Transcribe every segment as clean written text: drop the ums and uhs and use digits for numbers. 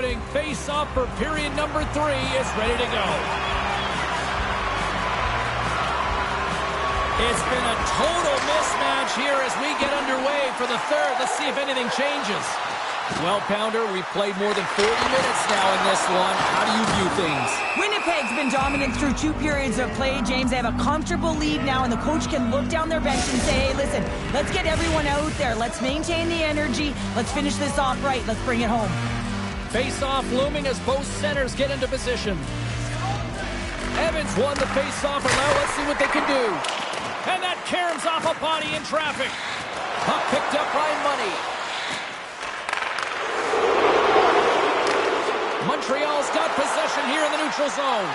opening face-off for period number 3 is ready to go. It's been a total mismatch here as we get underway for the third. Let's see if anything changes. Well, Pounder, we've played more than 40 minutes now in this one. How do you view things? Winnipeg's been dominant through 2 periods of play, James. They have a comfortable lead now, and the coach can look down their bench and say, hey, listen, let's get everyone out there. Let's maintain the energy. Let's finish this off right. Let's bring it home. Face-off looming as both centers get into position. Evans won the face-off, and now let's see what they can do. And that caroms off a body in traffic. Puck picked up by Money. Montreal's got possession here in the neutral zone.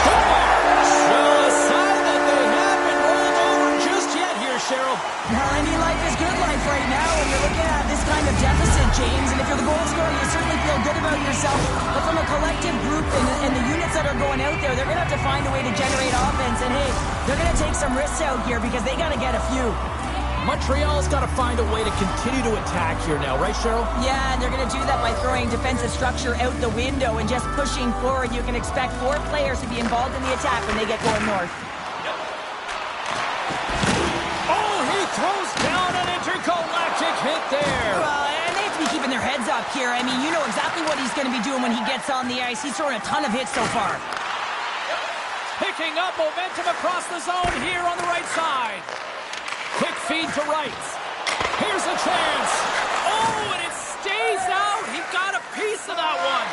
Show a sign that they haven't rolled over just yet here, Cheryl. Well, any life is good life right now when you're looking at this kind of deficit, James. And if you're the goal scorer, you certainly feel good about yourself. But from a collective group and the units that are going out there, they're going to have to find a way to generate offense. And, hey, they're going to take some risks out here because they got to get a few. Montreal's got to find a way to continue to attack here now, right, Cheryl? Yeah, and they're going to do that by throwing defensive structure out the window and just pushing forward. You can expect 4 players to be involved in the attack when they get going north. Oh, he throws down an intergalactic hit there. And they have to be keeping their heads up here. I mean, you know exactly what he's going to be doing when he gets on the ice. He's throwing a ton of hits so far. Picking up momentum across the zone here on the right side. Quick feed to Wrights. Here's a chance. Oh, and it stays out. He got a piece of that one.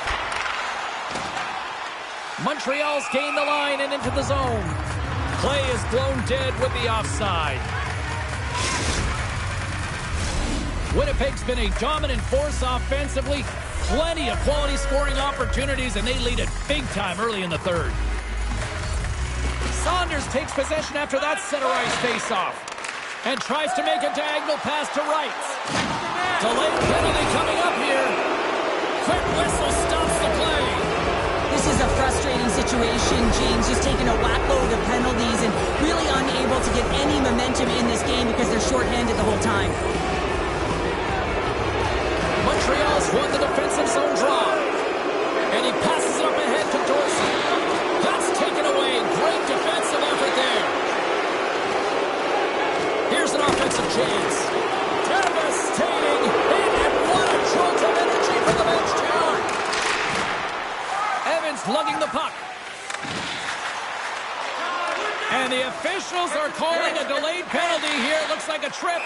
Montreal's gained the line and into the zone. Play is blown dead with the offside. Winnipeg's been a dominant force offensively. Plenty of quality scoring opportunities, and they lead it big time early in the third. Saunders takes possession after that center ice face-off. And tries to make a diagonal pass to Wrights. Delayed penalty coming up here. Quick whistle stops the play. This is a frustrating situation, James, just taking a whack load of penalties and really unable to get any momentum in this game because they're shorthanded the whole time. Montreal's won the defensive zone draw. And he passes it up ahead to Dorsey. That's taken away. Great defensive effort there. Here's an offensive chance. Devastating. And what a jolt of energy from the bench tower. Evans lugging the puck. And the officials are calling a delayed penalty here. It looks like a trip.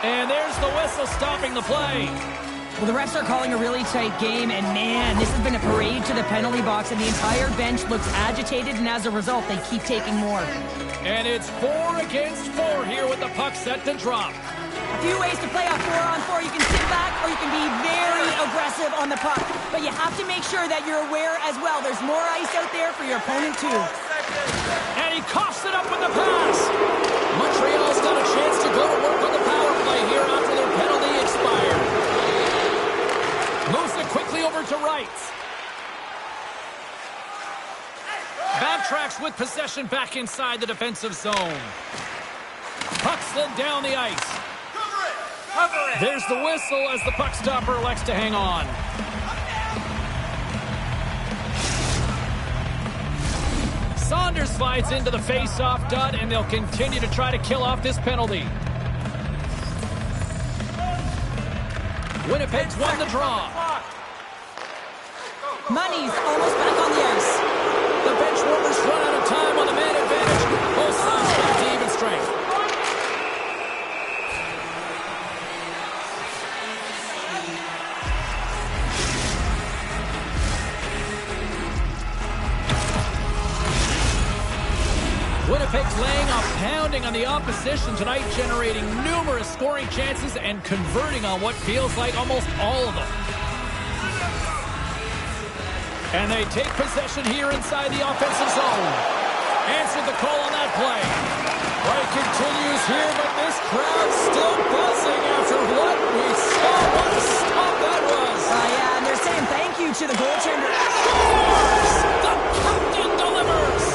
And there's the whistle stopping the play. Well, the refs are calling a really tight game, and man, this has been a parade to the penalty box, and the entire bench looks agitated, and as a result, they keep taking more. And it's 4 against 4 here with the puck set to drop. A few ways to play a 4-on-4. You can sit back, or you can be very aggressive on the puck. But you have to make sure that you're aware as well. There's more ice out there for your opponent, too. And he coughs it up with the pass. Montreal's got a chance to go to work on the power play here after their penalty expired. Moves it quickly over to Wrights. Backtracks with possession back inside the defensive zone. Puck slid down the ice. Cover it. There's the whistle as the puck stopper elects to hang on. Saunders slides into the face-off dot, and they'll continue to try to kill off this penalty. Winnipeg's won the draw. Money's almost back on the ice. The bench warmers run out of time on the man advantage. Both sides back to even strength. Winnipeg's laying a pounding on the opposition tonight, generating numerous scoring chances and converting on what feels like almost all of them. And they take possession here inside the offensive zone. Answered the call on that play. Play continues here, but this crowd's still buzzing after what we saw. What a stop that was. Yeah, and they're saying thank you to the goaltender. The captain delivers.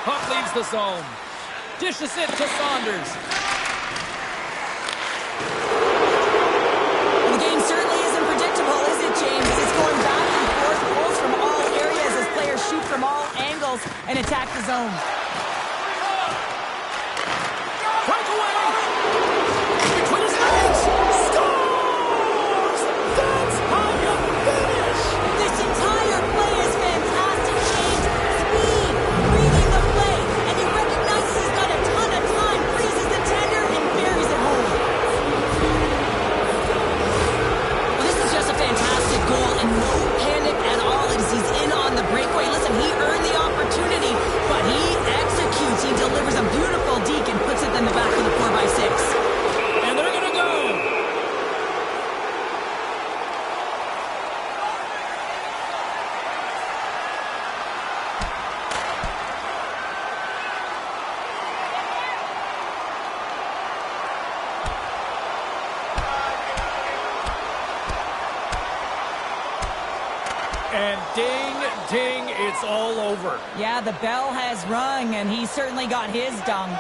puck leaves the zone. Dishes it to Saunders. The game certainly isn't predictable, is it, James? It's going back and forth, goals from all areas as players shoot from all angles and attack the zone. Breakaway! Between his legs! Scores! That's how you finish! This entire play is fantastic, James. Speed, reading the play, and he recognizes he's got a ton of time, freezes the tender, and buries it home. Well, this is just a fantastic goal, and no panic at all as he's in on the breakaway. Listen, he earned the opportunity, but he executes. He delivers a beautiful deke and puts it in the back of the 4x6. And they're going to go! And ding, ding, it's all over. Yeah, the bell has rung, and he certainly got his dung.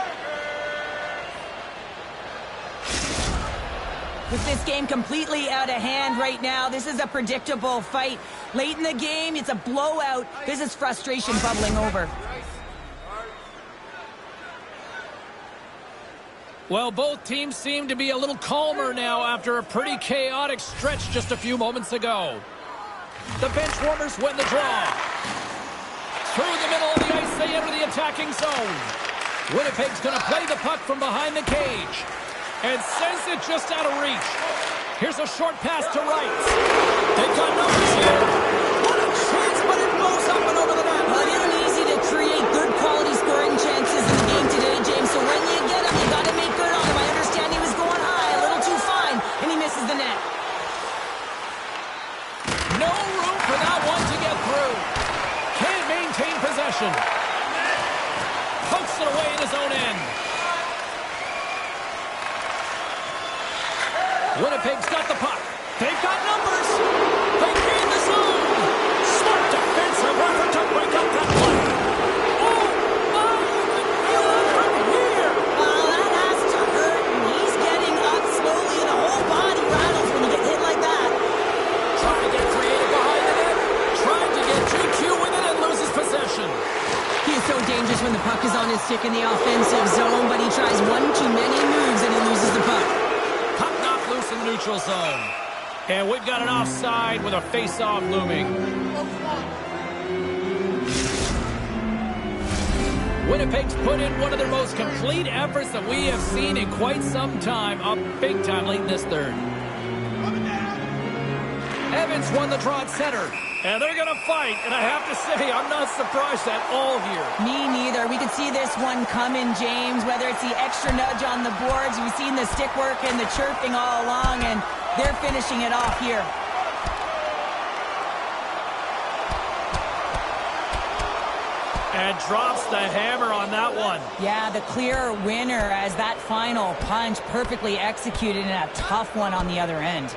With this game completely out of hand right now, this is a predictable fight. Late in the game, it's a blowout. This is frustration bubbling over. Well, both teams seem to be a little calmer now after a pretty chaotic stretch just a few moments ago. The bench warmers win the draw. Through the middle of the ice, they enter the attacking zone. Winnipeg's going to play the puck from behind the cage and sends it just out of reach. Here's a short pass to Wright. They've got numbers here. What a chance, but it blows up and over the net. Well, it isn't easy to create good quality scoring chances in the game today, James. So when you get them, you got to make good on them. I understand he was going high, a little too fine, and he misses the net. No room for that one to get through. Can't maintain possession. Pokes it away in his own end. Winnipeg's got the puck. They've got numbers. They gain the zone. Smart defensive effort to break up that play. Oh, my, you can feel it from here. Well, that has to hurt, and he's getting up slowly, and the whole body rattles when you get hit like that. Trying to get creative behind the net. Trying to get GQ with it and loses possession. He is so dangerous when the puck is on his stick in the offensive zone, but he tries one too many moves, and he loses the puck. Puck knocked loose in the neutral zone. And we've got an offside with a face-off looming. Winnipeg's put in one of their most complete efforts that we have seen in quite some time, up big time late in this third. Evans won the draw at center, and they're going to fight. And I have to say, I'm not surprised at all here. Me neither. We could see this one coming, James, whether it's the extra nudge on the boards. We've seen the stick work and the chirping all along, and they're finishing it off here. And drops the hammer on that one. Yeah, the clear winner as that final punch perfectly executed and a tough one on the other end.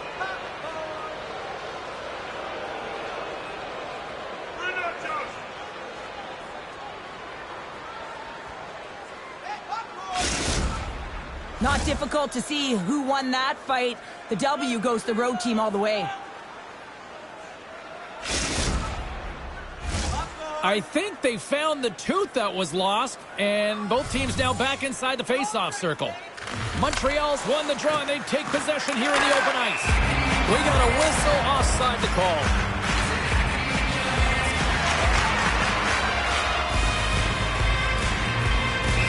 Not difficult to see who won that fight. The W goes to the road team all the way. I think they found the tooth that was lost, and both teams now back inside the face-off circle. Montreal's won the draw, and they take possession here in the open ice. We got a whistle offside to call.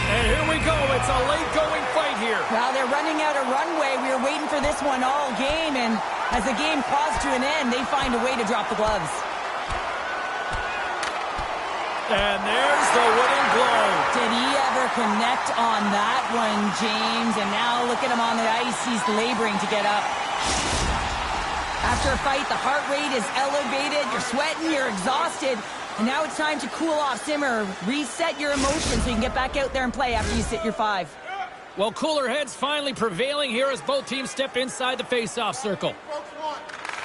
And here we go. It's a late-going fight here. Well, they're running out of runway. We were waiting for this one all game, and as the game draws to an end, they find a way to drop the gloves. And there's the winning blow. Did he ever connect on that one, James? And now look at him on the ice. He's laboring to get up. After a fight, the heart rate is elevated. You're sweating, you're exhausted. And now it's time to cool off, simmer, reset your emotions so you can get back out there and play after you sit your 5. Well, cooler heads finally prevailing here as both teams step inside the face-off circle.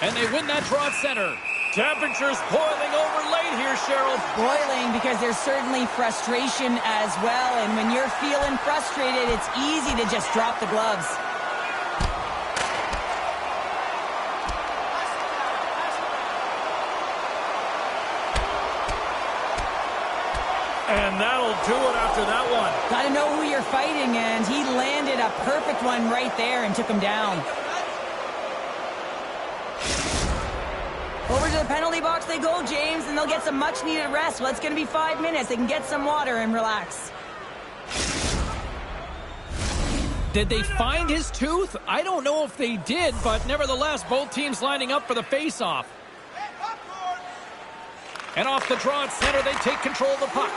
And they win that draw at center. Temperature's boiling over late here, Cheryl. Boiling because there's certainly frustration as well. And when you're feeling frustrated, it's easy to just drop the gloves. And that'll do it after that one. Got to know who you're fighting, and he landed a perfect one right there and took him down. Over to the penalty box they go, James, and they'll get some much-needed rest. Well, it's going to be 5 minutes. They can get some water and relax. Did they find his tooth? I don't know if they did, but nevertheless, both teams lining up for the face-off. And off the draw at center, they take control of the puck.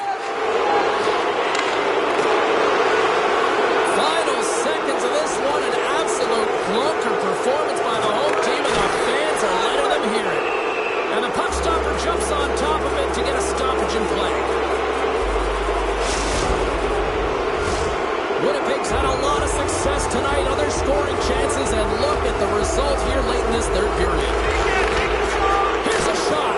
Final seconds of this one, an absolute clunker performance by the home team, and the fans are letting them hear it. And the puck stopper jumps on top of it to get a stoppage in play. Winnipeg's had a lot of success tonight, other scoring chances, and look at the result here late in this third period. Here's a shot.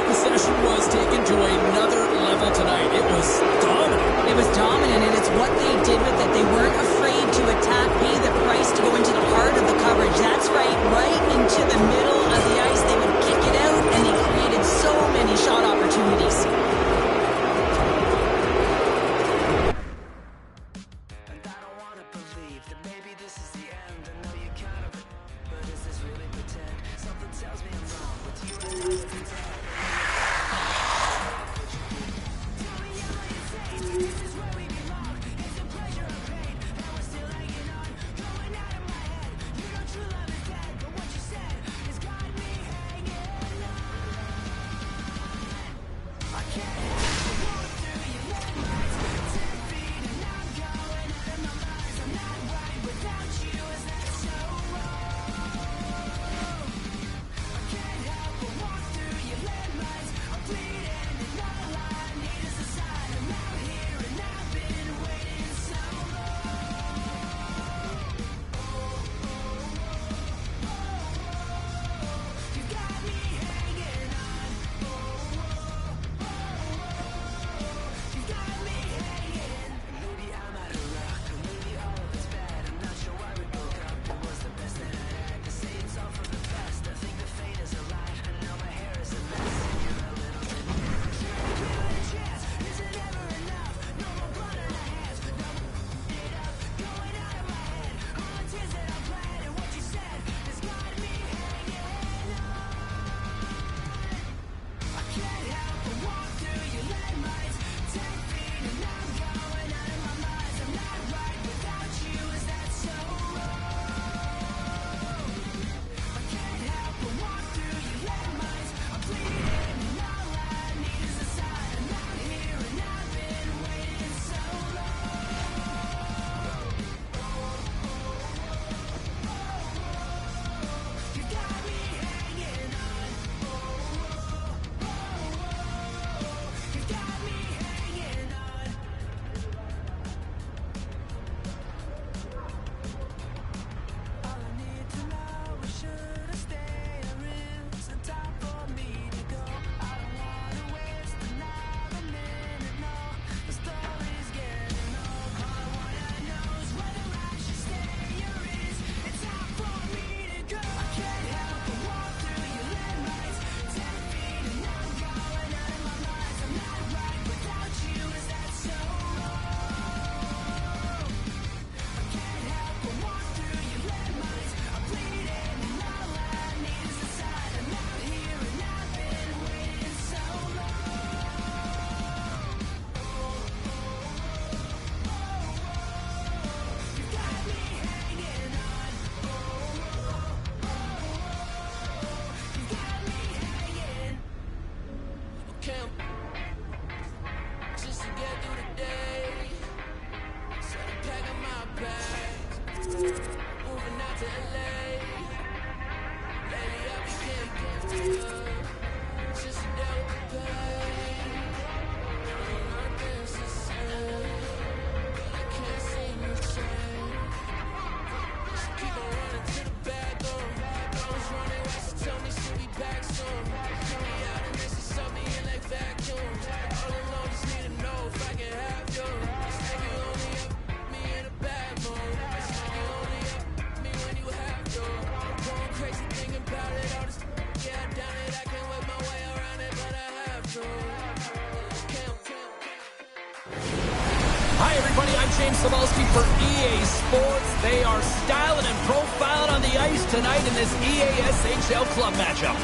Possession was taken to another level tonight. It was dominant. It was dominant, and it's what they did with it. They weren't afraid to attack, pay the price to go into the heart of the coverage. That's right into the middle of the ice. They would kick it out, and they created so many shot opportunities. James Cebulski for EA Sports. They are styling and profiling on the ice tonight in this EASHL club matchup.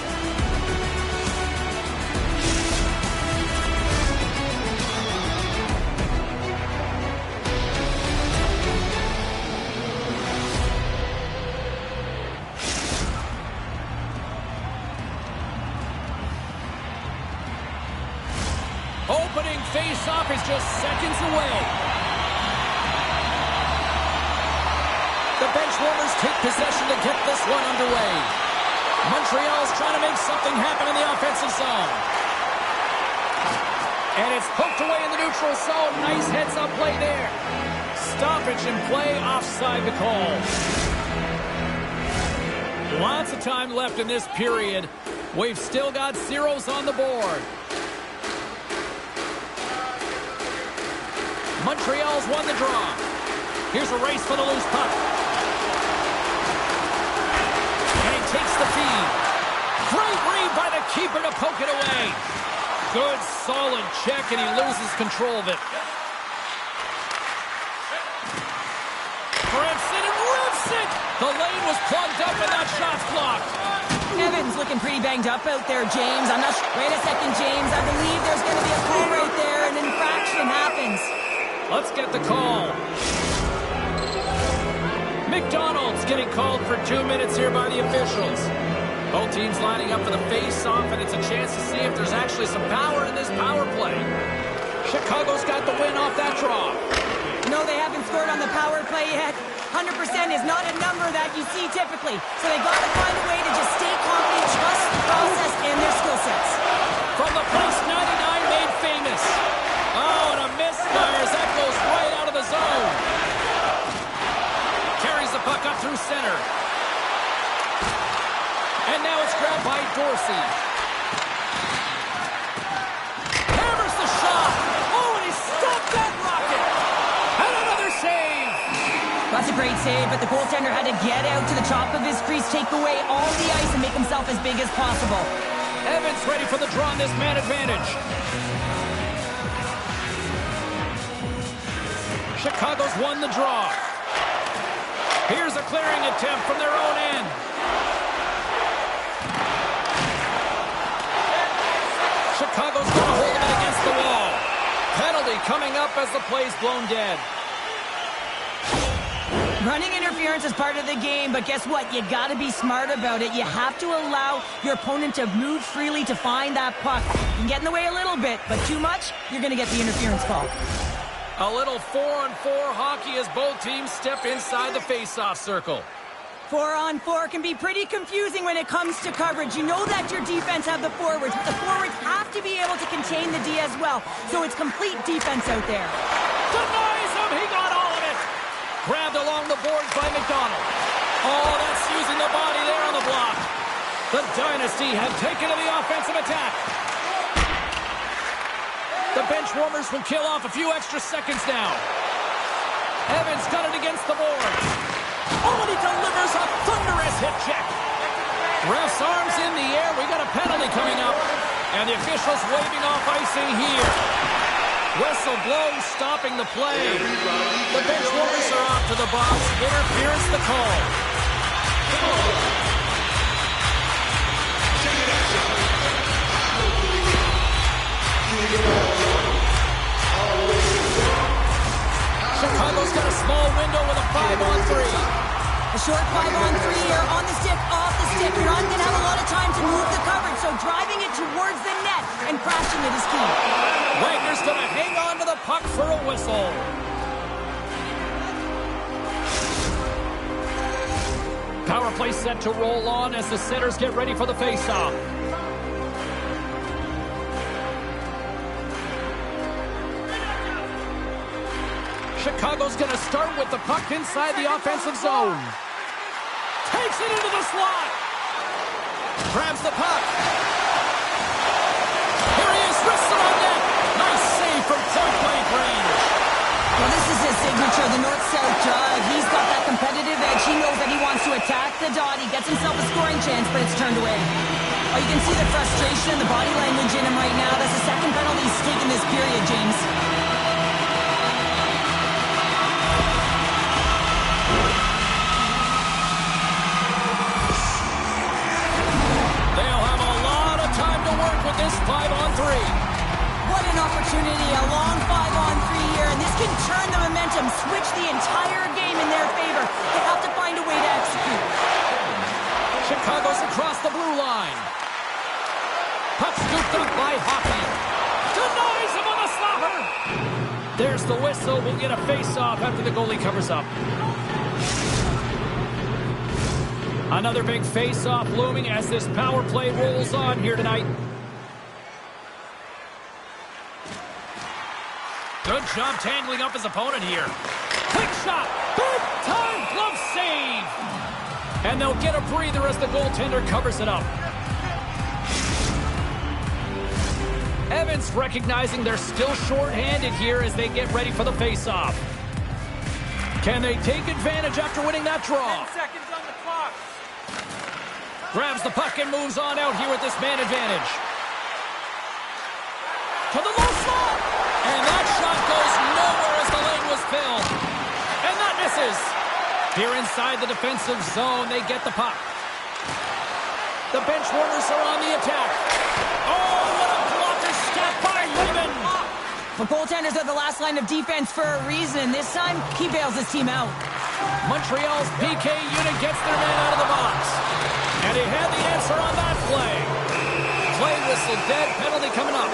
Opening face-off is just seconds away. The bench warmers take possession to get this one underway. Montreal's trying to make something happen in the offensive zone. And it's poked away in the neutral zone. Nice heads-up play there. Stoppage in play, offside the call. Lots of time left in this period. We've still got zeros on the board. Montreal's won the draw. Here's a race for the loose puck. And he takes the feed. Great read by the keeper to poke it away. Good, solid check, and he loses control of it. Grips it and rips it. The lane was plugged up and that shot's blocked. Evans looking pretty banged up out there, James. I'm not sure. Wait a second, James. I believe there's going to be a call right there. An infraction happens. Let's get the call. McDonald's getting called for 2 minutes here by the officials. Both teams lining up for the face-off, and it's a chance to see if there's actually some power in this power play. Chicago's got the win off that draw. No, they haven't scored on the power play yet. 100% is not a number that you see typically. So they got to find a way to just stay confident, trust the process and their skill sets. From the place 99 made famous. Oh, and a misfire as that goes right out of the zone. Carries the puck up through center. And now it's grabbed by Dorsey. Hammers the shot. Oh, and he stopped that rocket. And another save. That's a great save, but the goaltender had to get out to the top of his crease, take away all the ice, and make himself as big as possible. Evans ready for the draw on this man advantage. Chicago's won the draw. Here's a clearing attempt from their own end. Chicago's going to hold it against the wall. Penalty coming up as the play's blown dead. Running interference is part of the game, but guess what? You got to be smart about it. You have to allow your opponent to move freely to find that puck. You can get in the way a little bit, but too much, you're going to get the interference call. A little 4-on-4 hockey as both teams step inside the face-off circle. 4-on-4 can be pretty confusing when it comes to coverage. You know that your defense have the forwards, but the forwards have to be able to contain the D as well. So it's complete defense out there. Denies him! He got all of it! Grabbed along the boards by McDonald. Oh, that's using the body there on the block. The Dynasty have taken to the offensive attack. The bench warmers will kill off a few extra seconds now. Evans got it against the board. Oh, and he delivers a thunderous hit check. Ref's arms in the air. We got a penalty coming up. And the officials waving off icing here. Whistle blows, stopping the play. The bench warmers are off to the box. Interference the call. Chicago's got a small window with a 5-on-3. A short 5-on-3 here, on the stick, off the stick. You're not going to have a lot of time to move the coverage, so driving it towards the net and crashing it is key. Wagner's going to hang on to the puck for a whistle. Power play set to roll on as the setters get ready for the faceoff. Chicago's going to start with the puck inside the offensive zone. Takes it into the slot. Grabs the puck. Here he is, wrists it on net. Nice save from point-blank range. Well, this is his signature, the north-south drive. He's got that competitive edge. He knows that he wants to attack the dot. He gets himself a scoring chance, but it's turned away. Oh, you can see the frustration and the body language in him right now. That's the second penalty he's taken this period, James. the entire game in their favor. They have to find a way to execute. Chicago's across the blue line. Puck scooped up by Hockey. Denies him on the slapper. There's the whistle. We'll get a face-off after the goalie covers up. Another big face-off looming as this power play rolls on here tonight. Good job tangling up his opponent here. Quick shot. Big time glove save. And they'll get a breather as the goaltender covers it up. Evans recognizing they're still short-handed here as they get ready for the face-off. Can they take advantage after winning that draw? 10 seconds on the clock. Grabs the puck and moves on out here with this man advantage. To the low slot. And that shot goes nowhere as the lane was filled. And that misses. Here inside the defensive zone, they get the puck. The bench warmers are on the attack. Oh, what a blocker step by Lehman. The goaltenders are the last line of defense for a reason. This time, he bails his team out. Montreal's PK unit gets their man out of the box. And he had the answer on that play. Play whistle dead, penalty coming up.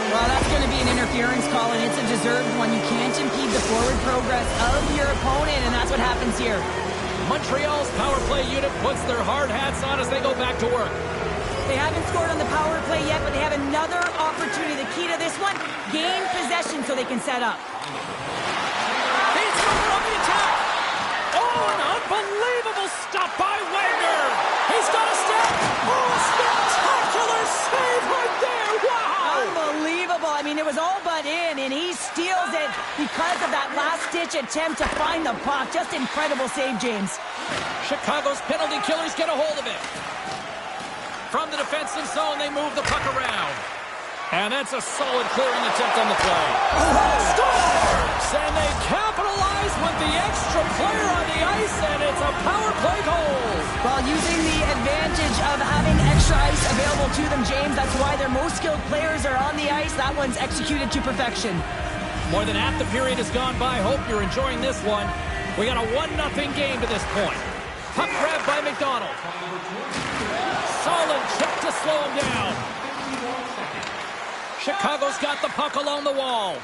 Well, that's going to be an interference call, and it's a deserved one. You can't impede the forward progress of your opponent, and that's what happens here. Montreal's power play unit puts their hard hats on as they go back to work. They haven't scored on the power play yet, but they have another opportunity. The key to this one, gain possession so they can set up. He's over on the attack. Oh, an unbelievable stop by Wagner. He's got a step. Oh, spectacular save right there. Wow. Unbelievable. I mean, it was all but in, and he steals it because of that last-ditch attempt to find the puck. Just incredible save, James. Chicago's penalty killers get a hold of it. From the defensive zone, they move the puck around. And that's a solid clearing attempt on the play. Scores! And they capitalize with the extra player on the ice, and it's a power play goal. While using the advantage of having extra ice available to them, James, that's why their most skilled players are on the ice. That one's executed to perfection. More than half the period has gone by. Hope you're enjoying this one. We got a 1-0 game to this point. Puck grab by McDonald. Solid check to slow him down. Chicago's got the puck along the wall.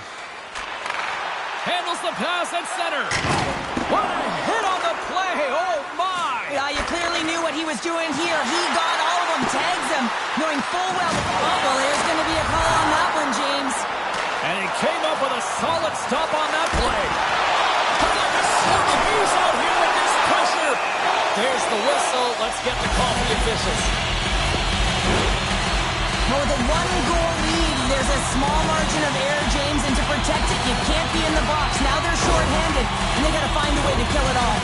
Handles the pass at center. What a hit on the play. Oh, my. Yeah, you clearly knew what he was doing here. He got all of them, tags them, knowing full well. Oh, well, there's going to be a call on that one, James. And he came up with a solid stop on that play. He's out here with this pressure. There's the whistle. Let's get the call from the officials. With a one-goal lead, there's a small margin of error, James, and to protect it, you can't be in the box. Now they're short-handed, and they got to find a way to kill it all.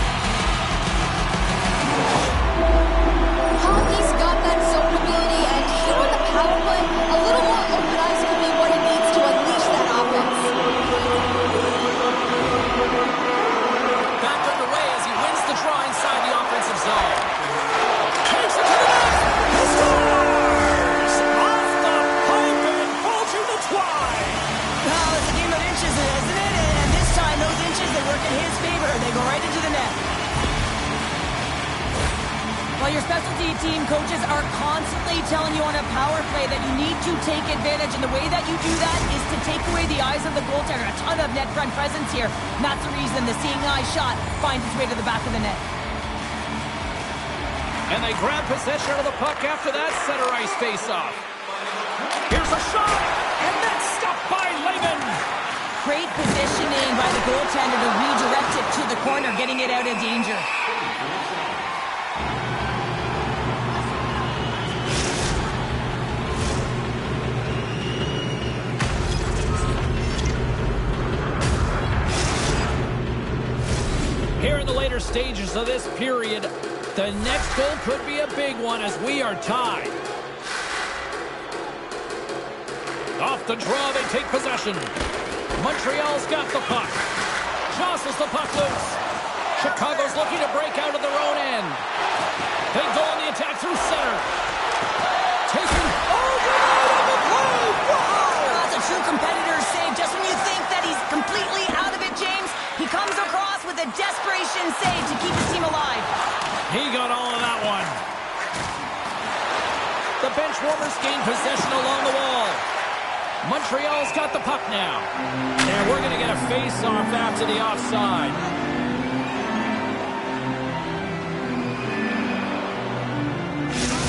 Hockey's got that zone ability, and here on the power play, a little more open ice could be what he needs to unleash that offense. Back underway as he wins the draw inside the offensive zone. Takes it to the net. He scores! Off the pipe and bulging the twine. Well, it's a game of inches, isn't it? And this time, those inches, they work in his favor. They go right into the net. Well, your specialty team coaches are constantly telling you on a power play that you need to take advantage, and the way that you do that is to take away the eyes of the goaltender. A ton of net front presence here, and that's the reason the seeing eye shot finds its way to the back of the net. And they grab possession of the puck after that center ice face-off. Here's a shot, and that's stopped by Lehman. Great positioning by the goaltender to redirect it to the corner, getting it out of danger. Here in the later stages of this period, the next goal could be a big one as we are tied. Off the draw, they take possession. Montreal's got the puck. Jostles the puck loose. Chicago's looking to break out of their own end. They go on the attack through center. Taking over the play. Wow! That's a true competitor's save just when you think that he's completely out Possession save to keep his team alive. He got all of that one. The bench warmers gain possession along the wall. Montreal's got the puck now. And we're going to get a face-off after the offside.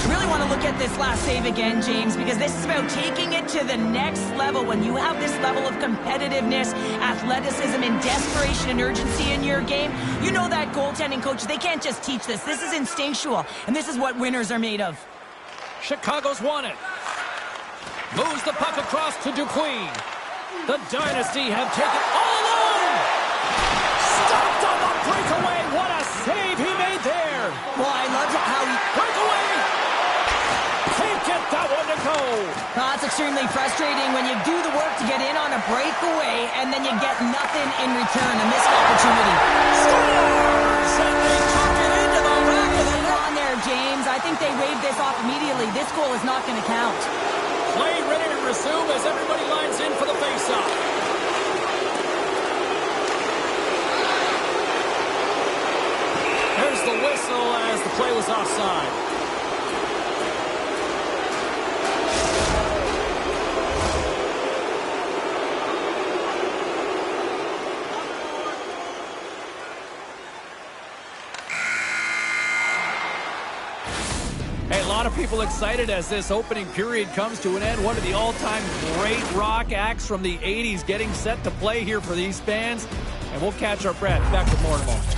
I really want to look at this last save again, James, because this is about taking it to the next level. When you have this level of competitiveness, athleticism, and desperation and urgency in your game, you know that goaltending coaches, they can't just teach this. This is instinctual, and this is what winners are made of. Chicago's won it. Moves the puck across to Dupuis. The Dynasty have taken all alone. Stopped on the breakaway. What a save he made there. Well, I loved how he... Breakaway. Can't get that one to go. That's extremely frustrating when you do the work to get in on a breakaway and then you get nothing in return. A missed opportunity. Scores! And they took it into the back of the Hang net. on there, James. I think they waved this off immediately. This goal is not going to count. Play ready to resume as everybody lines in for the face-off. There's the whistle as the play was offside. Hey, a lot of people excited as this opening period comes to an end. One of the all-time great rock acts from the 80s getting set to play here for these fans. And we'll catch our breath. Back with more in a moment.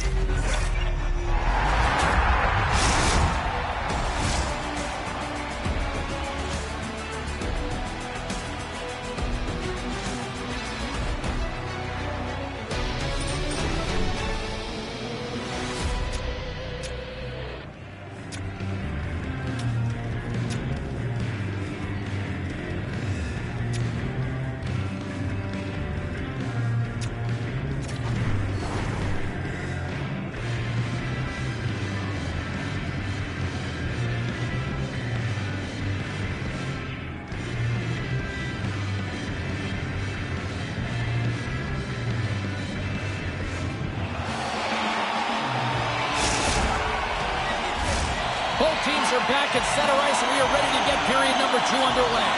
Both teams are back at center ice, and we are ready to get period number 2 underway.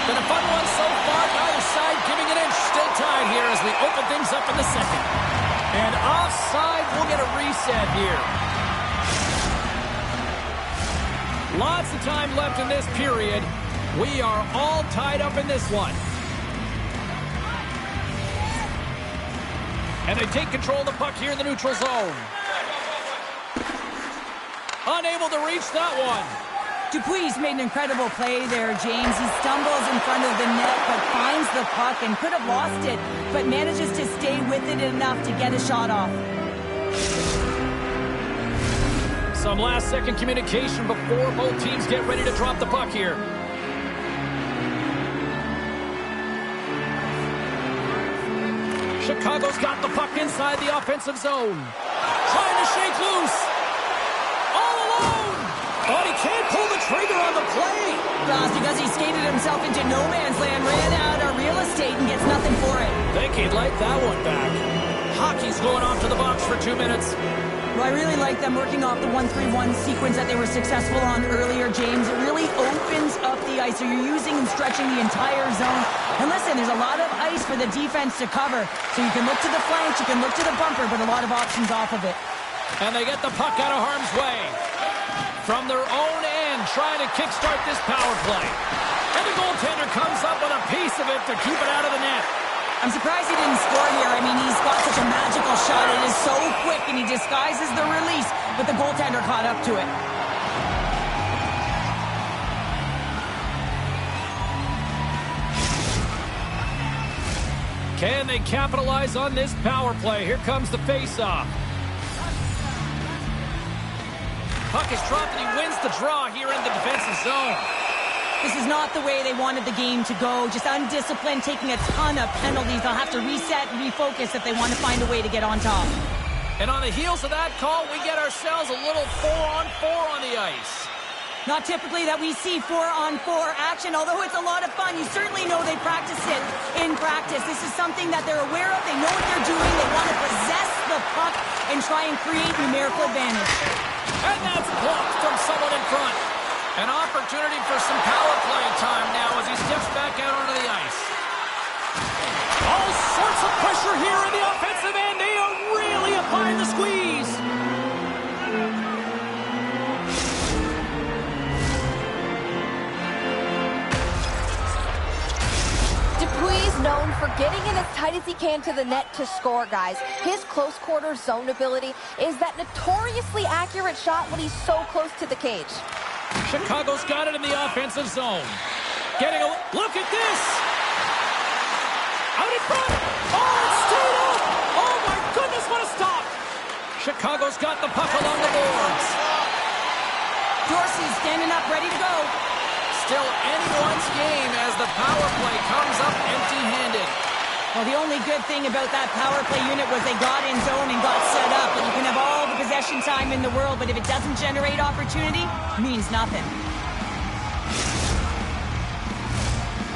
Been a fun one so far. Neither side giving an inch. Still tied here as we open things up in the second. And offside, we'll get a reset here. Lots of time left in this period. We are all tied up in this one. And they take control of the puck here in the neutral zone. Unable to reach that one. Dupuis made an incredible play there, James. He stumbles in front of the net, but finds the puck and could have lost it, but manages to stay with it enough to get a shot off. Some last-second communication before both teams get ready to drop the puck here. Chicago's got the puck inside the offensive zone. Trying to shake loose. All alone. But he can't pull the trigger on the play. Well, it's because he skated himself into no man's land, ran out of real estate, and gets nothing for it. Think he'd like that one back. Hockey's going off to the box for 2 minutes. Well, I really like them working off the 1-3-1 sequence that they were successful on earlier, James. It really opens up the ice, so you're using and stretching the entire zone. And listen, there's a lot of ice for the defense to cover, so you can look to the flanks, you can look to the bumper, but a lot of options off of it. And they get the puck out of harm's way. From their own end, trying to kickstart this power play. And the goaltender comes up with a piece of it to keep it out of the net. I'm surprised he didn't score here. I mean, he's got such a magical shot. It is so quick, and he disguises the release, but the goaltender caught up to it. Can they capitalize on this power play? Here comes the face-off. Puck is dropped, and he wins the draw here in the defensive zone. This is not the way they wanted the game to go. Just undisciplined, taking a ton of penalties. They'll have to reset and refocus if they want to find a way to get on top. And on the heels of that call, we get ourselves a little 4-on-4 on the ice. Not typically that we see 4-on-4 action, although it's a lot of fun. You certainly know they practice it in practice. This is something that they're aware of. They know what they're doing. They want to possess the puck and try and create numerical advantage. And that's blocked from someone in front. An opportunity for some power play time now as he steps back out onto the ice. All sorts of pressure here in the offensive end. They are really applying the squeeze. Dupuis known for getting in as tight as he can to the net to score, guys. His close quarter zone ability is that notoriously accurate shot when he's so close to the cage. Chicago's got it in the offensive zone. Getting a look at this. Out in front. Oh, it stayed up. Oh, my goodness, what a stop. Chicago's got the puck along the boards. Dorsey's standing up, ready to go. Still anyone's game as the power play comes up empty-handed. Well, the only good thing about that power play unit was they got in zone and got set up. And you can have all the possession time in the world, but if it doesn't generate opportunity, it means nothing.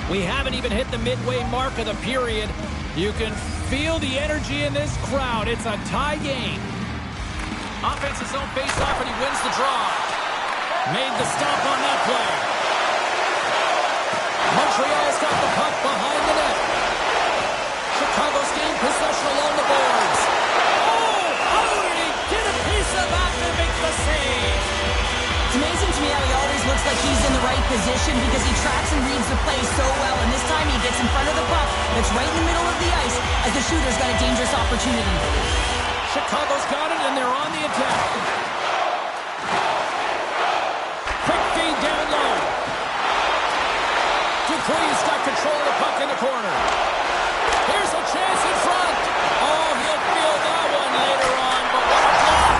We haven't even hit the midway mark of the period. You can feel the energy in this crowd. It's a tie game. Offensive zone face-off, and he wins the draw. Made the stop on that play. Montreal's got the puck behind the net. Chicago's gained possession along the boards. Oh, how did he get a piece of that to make the save? It's amazing to me how he always looks like he's in the right position because he tracks and reads the play so well. And this time he gets in front of the puck that's right in the middle of the ice as the shooter's got a dangerous opportunity. Chicago's got it, and they're on the attack. Quick feed down low. Dupuis got control of the puck in the corner. Here's a chance in front. Oh, he'll feel that one later on, but what a block.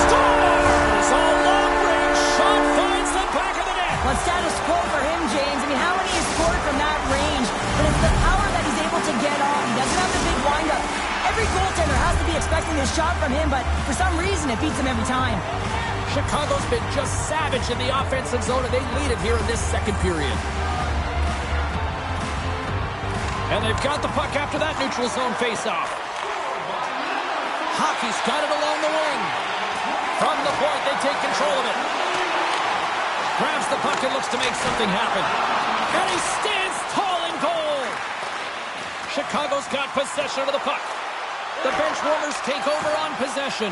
Scores! A long-range shot finds the back of the net. Well, status quo for him, James. I mean, how many has scored from that range? But it's the power that he's able to get on. He doesn't have the big windup. Every goaltender has to be expecting this shot from him, but for some reason it beats him every time. Chicago's been just savage in the offensive zone, and they lead it here in this second period. And they've got the puck after that neutral zone faceoff. Hockey's got it along the wing. From the point, they take control of it. Grabs the puck and looks to make something happen. And he stands tall in goal. Chicago's got possession of the puck. The bench warmers take over on possession.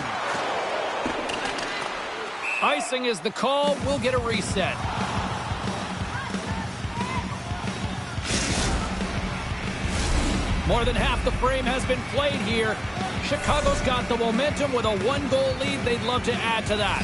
Icing is the call. We'll get a reset. More than half the frame has been played here. Chicago's got the momentum with a one-goal lead. They'd love to add to that.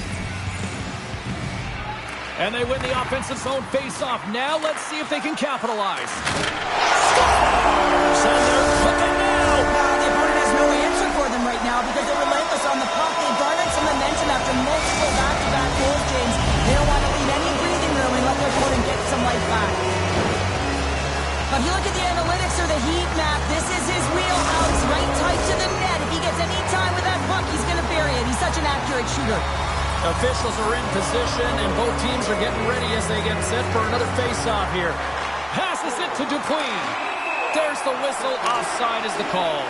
And they win the offensive zone face-off. Now let's see if they can capitalize. Scores! And they're cooking now. The opponent has no answer for them right now because they're relentless on the puck. They've garnered some momentum after multiple back-to-back goals, James. They don't want to leave any breathing room and let their opponent get some life back. But if you look at the analytics or the heat map, this is his wheelhouse, right tight to the net. If he gets any time with that puck, he's going to bury it. He's such an accurate shooter. Officials are in position, and both teams are getting ready as they get set for another face-off here. Passes it to Dupuis. There's the whistle. Offside is the call.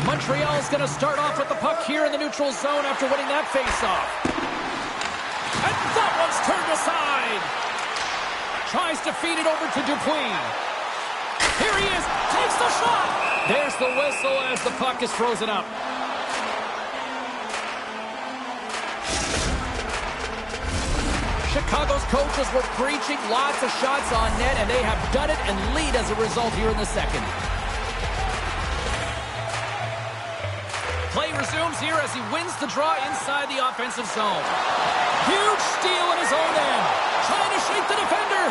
Montreal's going to start off with the puck here in the neutral zone after winning that face-off. And that one's turned aside. Tries to feed it over to Dupuis. Here he is. Takes the shot. There's the whistle as the puck is frozen up. Chicago's coaches were preaching lots of shots on net, and they have done it and lead as a result here in the second. Play resumes here as he wins the draw inside the offensive zone. Huge steal in his own end. Trying to shake the defender.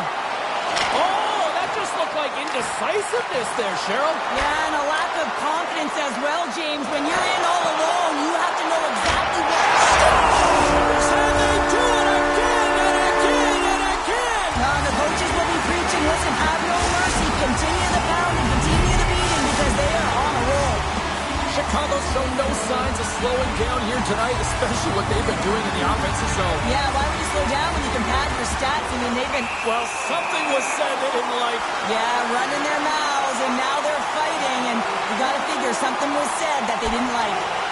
Oh, that just looked like indecisiveness there, Cheryl. Yeah, and a lack of confidence as well, James. When you're in all alone, you have to know exactly what to do. And they do it again and again and again. The Chicago's shown no signs of slowing down here tonight, especially what they've been doing in the offensive zone. Yeah, why would you slow down when you can pad your stats? I mean, they've been... Well, something was said they didn't like. Yeah, running their mouths, and now they're fighting, and you got to figure something was said that they didn't like.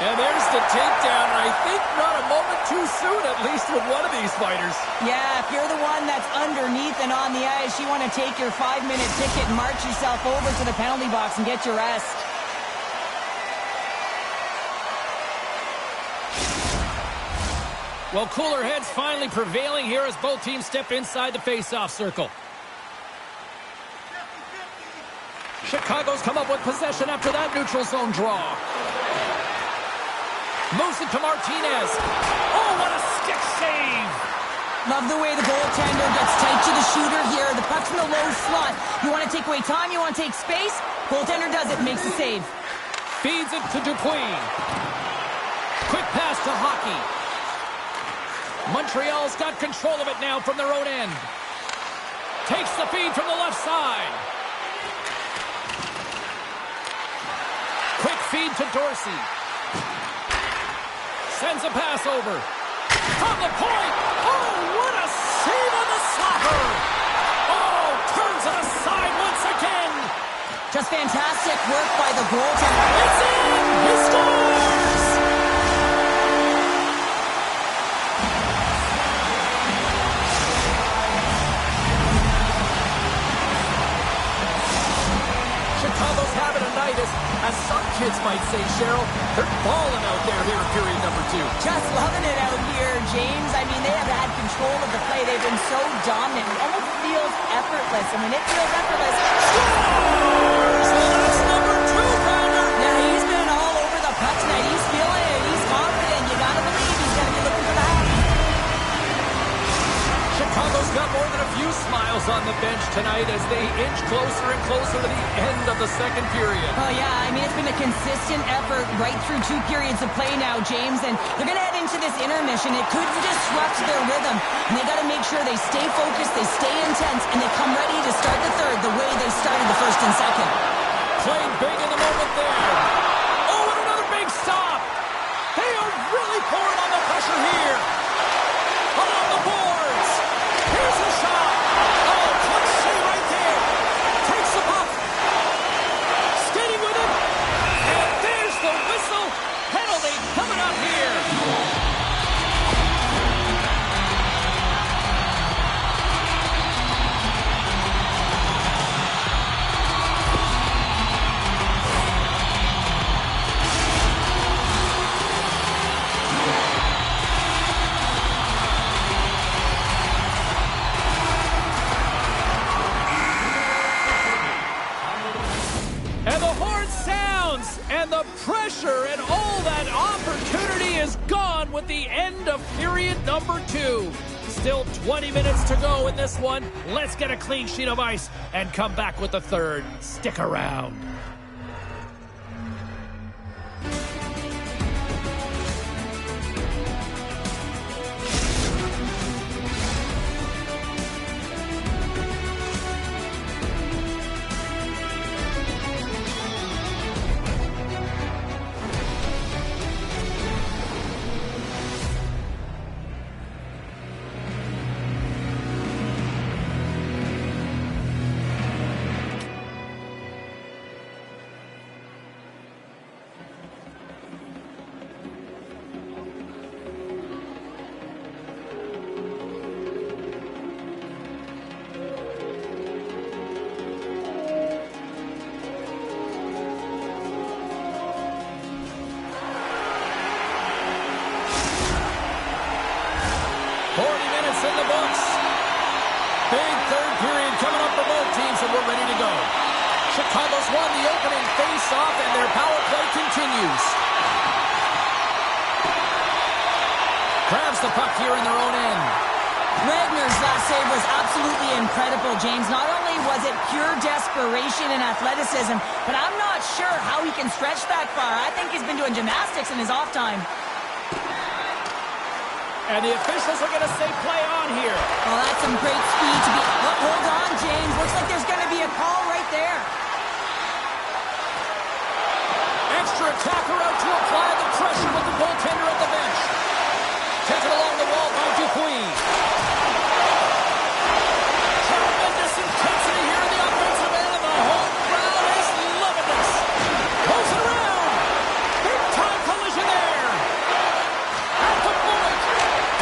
And there's the takedown, and I think not a moment too soon, at least with one of these fighters. Yeah, if you're the one that's underneath and on the ice, you want to take your 5-minute ticket and march yourself over to the penalty box and get your rest. Well, cooler heads finally prevailing here as both teams step inside the face-off circle. Chicago's come up with possession after that neutral zone draw. Moves it to Martinez. Oh, what a stick save! Love the way the goaltender gets tight to the shooter here. The puck's in the low slot. You want to take away time, you want to take space. Goaltender does it, makes the save. Feeds it to Dupuis. Quick pass to Hockey. Montreal's got control of it now from their own end. Takes the feed from the left side. Quick feed to Dorsey. Sends a pass over. From the point. Oh, what a save on the slapper. Oh, turns it aside once again. Just fantastic work by the goaltender. It's in. He scores. Chicago's having a night, as some kids might say, Cheryl. They're balling out there here in period number 2. Just loving it out here, James. I mean, they have had control of the play. They've been so dominant. It almost feels effortless. And when it feels effortless, Scores! Well, that's number 2, Pounder. yeah, he's been all over the puck tonight. He's feeling it. He's confident. You got to believe he's going to be looking for the hat. Chicago's got more than a few smiles on the bench tonight as they inch closer and closer to the end of the second period. Oh, yeah, I mean, it's been a consistent effort right through 2 periods of play now, James, and they're going to head into this intermission. It could disrupt their rhythm, and they got to make sure they stay focused, they stay intense, and they come ready to start the third the way they started the first and second. Playing big in the moment there. Oh, and another big stop. They are really pouring on the pressure here. Along the boards. Here's a shot. Oh, clutch save right there. Takes the puck. Skating with it. And there's the whistle. Penalty coming up here. And the horn sounds, and the pressure and all that opportunity is gone with the end of period number 2. Still 20 minutes to go in this one. Let's get a clean sheet of ice and come back with the third. Stick around. In the books. Big third period coming up for both teams, and we're ready to go. Chicago's won the opening face-off, and their power play continues. Grabs the puck here in their own end. Wagner's last save was absolutely incredible, James. Not only was it pure desperation and athleticism, but I'm not sure how he can stretch that far. I think he's been doing gymnastics in his off time. And the officials are going to say play on here. Oh, that's some great speed to be... Oh, hold on, James. Looks like there's going to be a call right there. Extra attacker out to apply the pressure with the goaltender at the bench. Taken along the wall by Dupuis. Tremendous intensity here in the offensive end, and the home crowd is loving this. Goes it around. Big time collision there. At the point.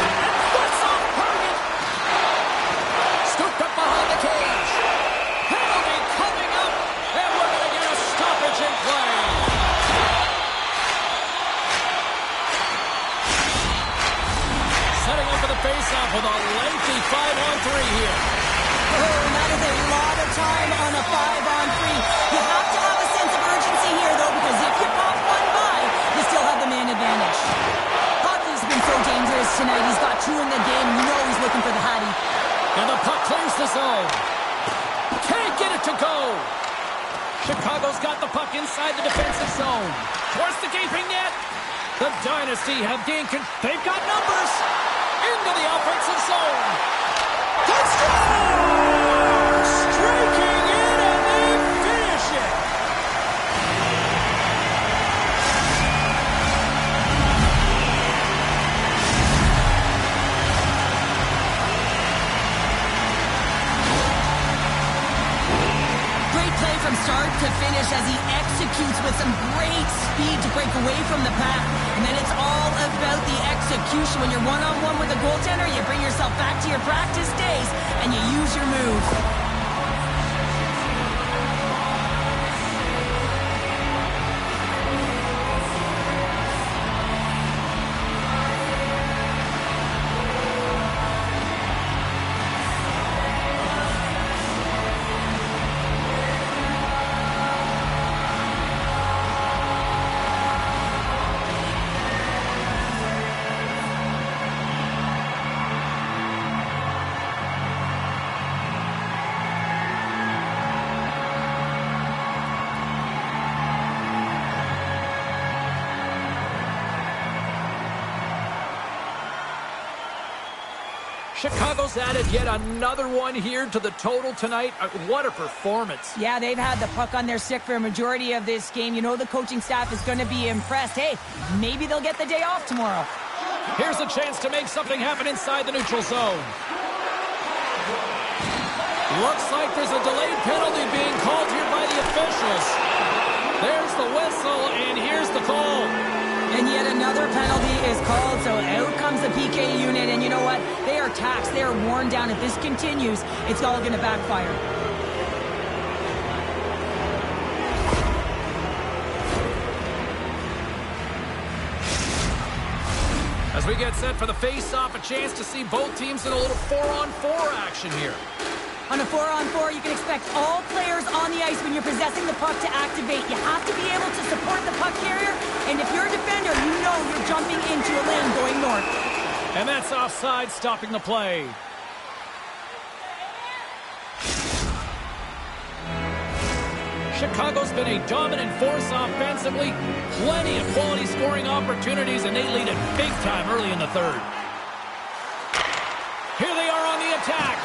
And flips off target. Scooped up behind the cage. Penalty coming up. And we're going to get a stoppage in play. Setting up for the face-off with a lengthy 5-on-3 here. Oh, that is a lot of time on a 5-on-3. You have to have a sense of urgency here, though, because if you pop one by, you still have the man advantage. Hockey's been so dangerous tonight. He's got two in the game. You know he's looking for the Hattie. And the puck clears the zone. Can't get it to go. Chicago's got the puck inside the defensive zone. Towards the gaping net. The Dynasty have gained they've got numbers. Into the offensive zone. Touchdown! Striking in, and they finish it. Great play from start to finish as he executes with some great speed to break away from the pack. And then it's all about the execution. When you're one-on-one with a goaltender, you bring yourself back to your practice days and you use your move. Chicago's added yet another one here to the total tonight. What a performance. Yeah, they've had the puck on their stick for a majority of this game. You know the coaching staff is going to be impressed. Hey, maybe they'll get the day off tomorrow. Here's a chance to make something happen inside the neutral zone. Looks like there's a delayed penalty being called here by the officials. There's the whistle, and here's the call. And yet another penalty is called, so out comes the PK unit, and you know what? They are taxed, they are worn down. If this continues, it's all going to backfire. As we get set for the face-off, a chance to see both teams in a little 4-on-4 action here. On a 4-on-4, you can expect all players on the ice when you're possessing the puck to activate. You have to be able to support the puck carrier, and if you're a defender, you know you're jumping into a lane going north. And that's offside, stopping the play. Chicago's been a dominant force offensively. Plenty of quality scoring opportunities, and they lead it big time early in the third. Here they are on the attack.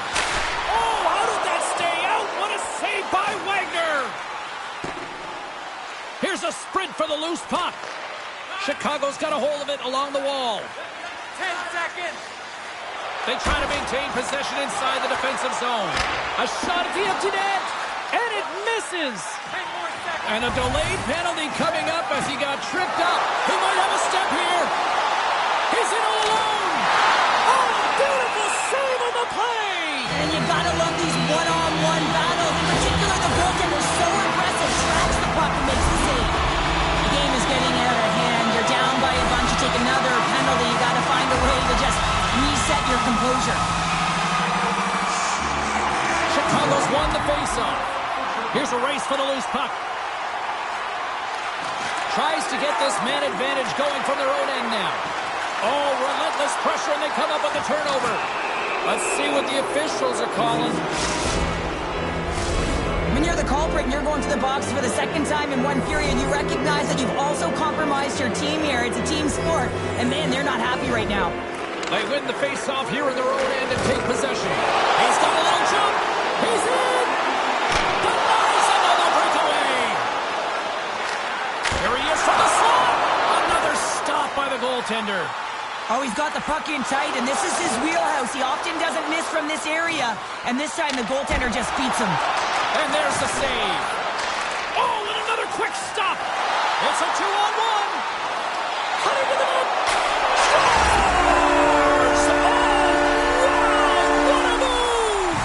Oh, how did that stay out? What a save by Wagner. Here's a sprint for the loose puck. Chicago's got a hold of it along the wall. 10 seconds. They try to maintain possession inside the defensive zone. A shot at the empty net, and it misses. 10 more seconds. And a delayed penalty coming up as he got tripped up. He might have a step here. He's in all alone. Oh, beautiful save on the play. And you gotta love these one-on-one battles. In particular, the goaltender is so aggressive, tracks the puck and makes the save. The game is getting out of hand. You're down by a bunch. You take another penalty. You gotta find a way to just reset your composure. Chicago's won the faceoff. Here's a race for the loose puck. Tries to get this man advantage going from their own end now. Oh, relentless pressure, and they come up with the turnover. Let's see what the officials are calling. When you're the culprit and you're going to the box for the second time in one period, you recognize that you've also compromised your team here. It's a team sport, and man, they're not happy right now. They win the face-off here in their own end and take possession. He's got a little jump. He's in. Denies another breakaway. Here he is from the slot. Another stop by the goaltender. Oh, he's got the puck in tight, and this is his wheelhouse. He often doesn't miss from this area, and this time the goaltender just beats him. And there's the save. Oh, and another quick stop. It's a 2-on-1. Cutting to the net. Scores! Oh, wow! What a move!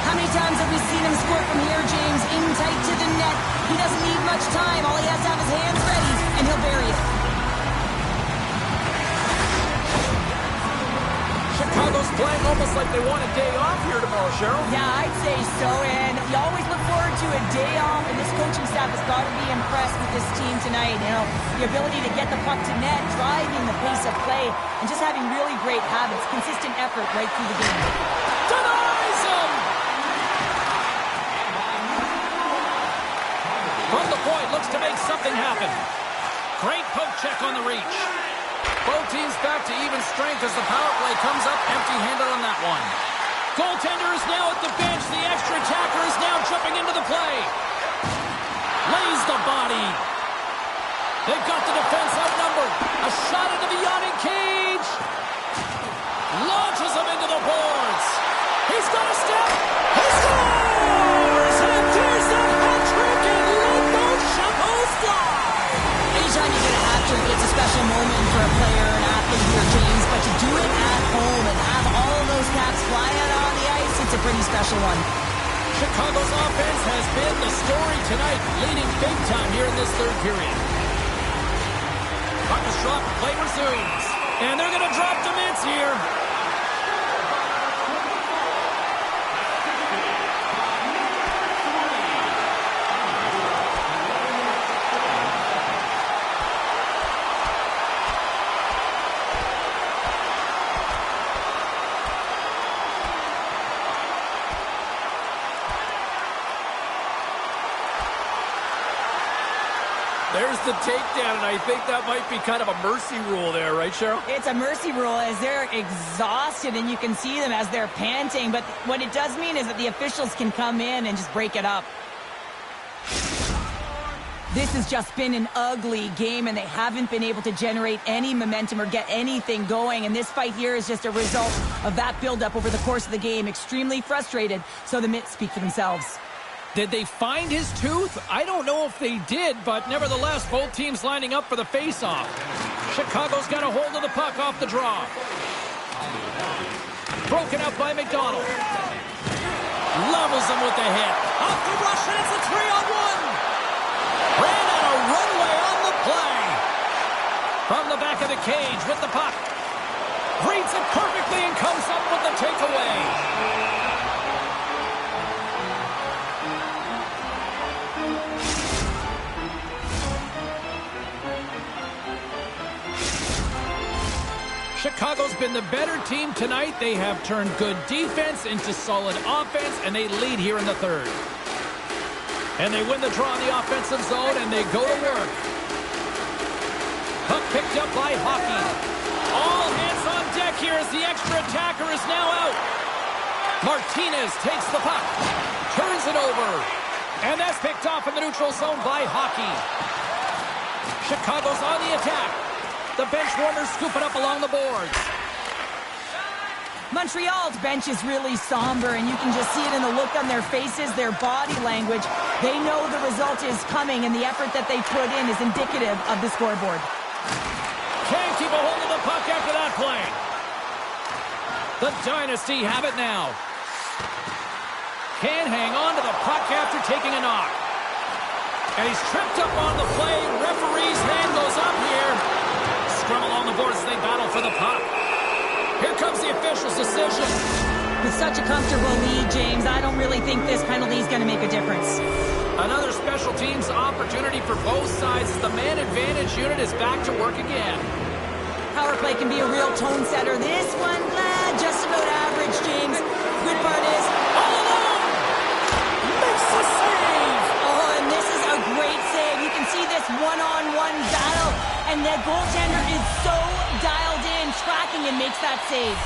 How many times have we seen him score from here, James? In tight to the net. He doesn't need much time. All he has to have his hands ready, and he'll bury it. Chicago's playing almost like they want a day off here tomorrow, Cheryl. Yeah, I'd say so, and you always look forward to a day off, and this coaching staff has got to be impressed with this team tonight. You know, the ability to get the puck to net, driving the pace of play, and just having really great habits, consistent effort right through the game. Denies him! From the point, looks to make something happen. Great poke check on the reach. Both teams back to even strength as the power play comes up empty-handed on that one. Goaltender is now at the bench. The extra attacker is now jumping into the play. Lays the body. They've got the defense outnumbered. A shot into the yawning cage. Launches him into the boards. He's got a step. He scores! And there's the hat trick and let those shovels fly. Anytime you get a hat trick, it's a special moment for a player, an athlete here, James, but to do it at home and have all of those caps flying out on the ice, it's a pretty special one. Chicago's offense has been the story tonight, leading big time here in this third period. Puck is dropped, play resumes. And they're going to drop the mitts here. There's the takedown, and I think that might be kind of a mercy rule there, right, Cheryl? It's a mercy rule as they're exhausted, and you can see them as they're panting. But what it does mean is that the officials can come in and just break it up. This has just been an ugly game, and they haven't been able to generate any momentum or get anything going. And this fight here is just a result of that buildup over the course of the game. Extremely frustrated, so the mitts speak for themselves. Did they find his tooth? I don't know if they did, but nevertheless, both teams lining up for the face-off. Chicago's got a hold of the puck off the draw. Broken out by McDonald. Levels him with the hit. Off the rush, and it's a 3-on-1. Ran out a runway on the play. From the back of the cage with the puck. Reads it perfectly and comes up with the takeaway. Chicago's been the better team tonight. They have turned good defense into solid offense, and they lead here in the third. And they win the draw in the offensive zone, and they go to work. Puck picked up by Hockey. All hands on deck here as the extra attacker is now out. Martinez takes the puck, turns it over, and that's picked off in the neutral zone by Hockey. Chicago's on the attack. The bench warmers scoop it up along the boards. Montreal's bench is really somber, and you can just see it in the look on their faces, their body language. They know the result is coming, and the effort that they put in is indicative of the scoreboard. Can't keep a hold of the puck after that play. The Dynasty have it now. Can't hang on to the puck after taking a knock. And he's tripped up on the play. Referee's hand goes up here. Scrum along the boards as they battle for the puck. Here comes the official's decision. With such a comfortable lead, James, I don't really think this penalty is going to make a difference. Another special teams opportunity for both sides as the man advantage unit is back to work again. Power play can be a real tone setter. This one, just about average, James. Good part is, All alone! Makes the save! oh, makes that save.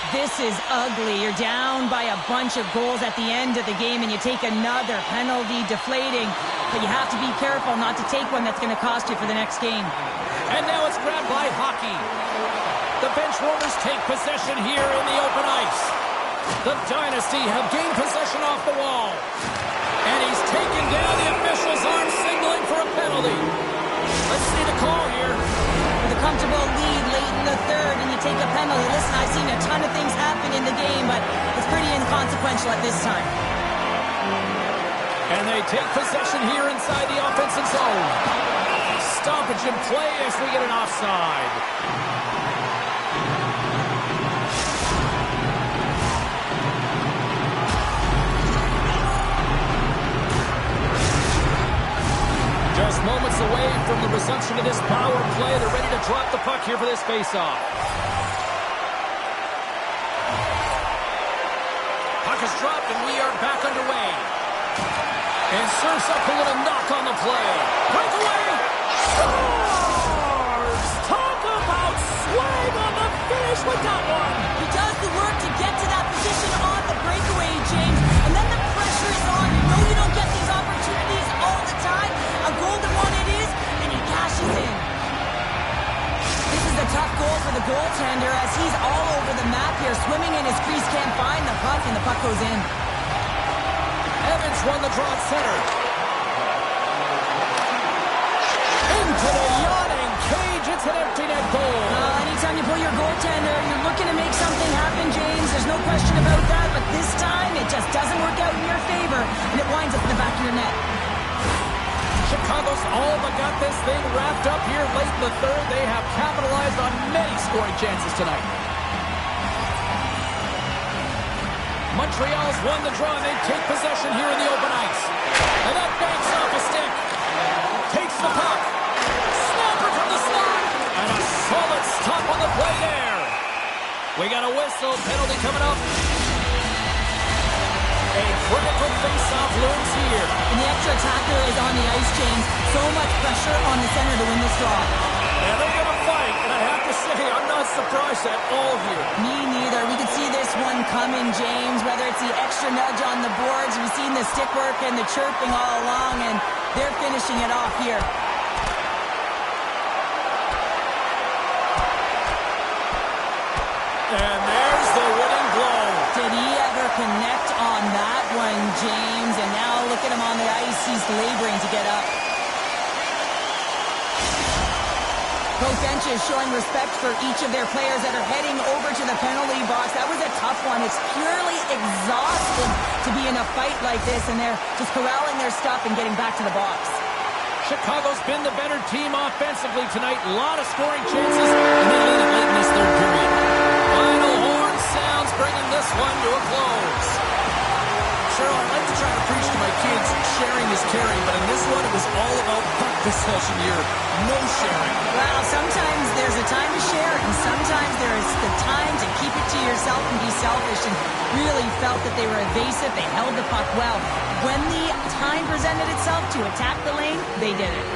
This is ugly. You're down by a bunch of goals at the end of the game, and you take another penalty, deflating. But you have to be careful not to take one that's going to cost you for the next game. And now it's grabbed by Hockey. The bench warmers take possession here in the open ice. The Dynasty have gained possession off the wall. And he's taken down. The official's arm signaling for a penalty. Let's see the call here. With a comfortable lead late in the third, and you take a penalty. Listen, I've seen a ton of things happen in the game, but it's pretty inconsequential at this time. And they take possession here inside the offensive zone. Stoppage in play as we get an offside. Just moments away from the resumption of this power play. They're ready to drop the puck here for this faceoff. Puck is dropped, and we are back underway. And serves up a little knock on the play. Breakaway! Scores! Talk about swag on the finish with that one. He does the work to get to that position on the breakaway, James. And then the pressure is on. You know you don't get these opportunities all the time. A golden one it is, and he cashes in. This is a tough goal for the goaltender as he's all over the map here. Swimming in his crease, can't find the puck, and the puck goes in. Evans won the draw at center. Into the yawning cage. It's an empty net goal. Anytime you pull your goaltender, you're looking to make something happen, James. There's no question about that, but this time it just doesn't work out in your favor, and it winds up in the back of your net. Chicago's all but got this thing wrapped up here late in the third. They have capitalized on many scoring chances tonight. Montreal's won the draw, and they take possession here in the open ice. And that banks off a stick. Takes the puck. Snapper from the slot. And a solid stop on the play there. We got a whistle. Penalty coming up. A critical face-off looms here. And the extra attacker is on the ice, James. So much pressure on the center to win this draw. And they're going to fight, and I have to say, I'm not surprised at all here. Me neither. We could see this one coming, James, whether it's the extra nudge on the boards. We've seen the stick work and the chirping all along, and they're finishing it off here. And there's the winning blow. Did he ever connect on that one, James? And now look at him on the ice. He's laboring to get up. Both benches showing respect for each of their players that are heading over to the penalty box. That was a tough one. It's purely exhausting to be in a fight like this, and they're just corralling their stuff and getting back to the box. Chicago's been the better team offensively tonight. A lot of scoring chances, and they lead it late in this third period. Final horn sounds, bringing this one to a close. Cheryl, I like to try to preach to my kids, sharing is caring, but in this one, it was all about puck possession here. No sharing. Well, sometimes there's a time to share, and sometimes there is the time to keep it to yourself and be selfish, and really felt that they were evasive. They held the puck well. When the time presented itself to attack the lane, they did it.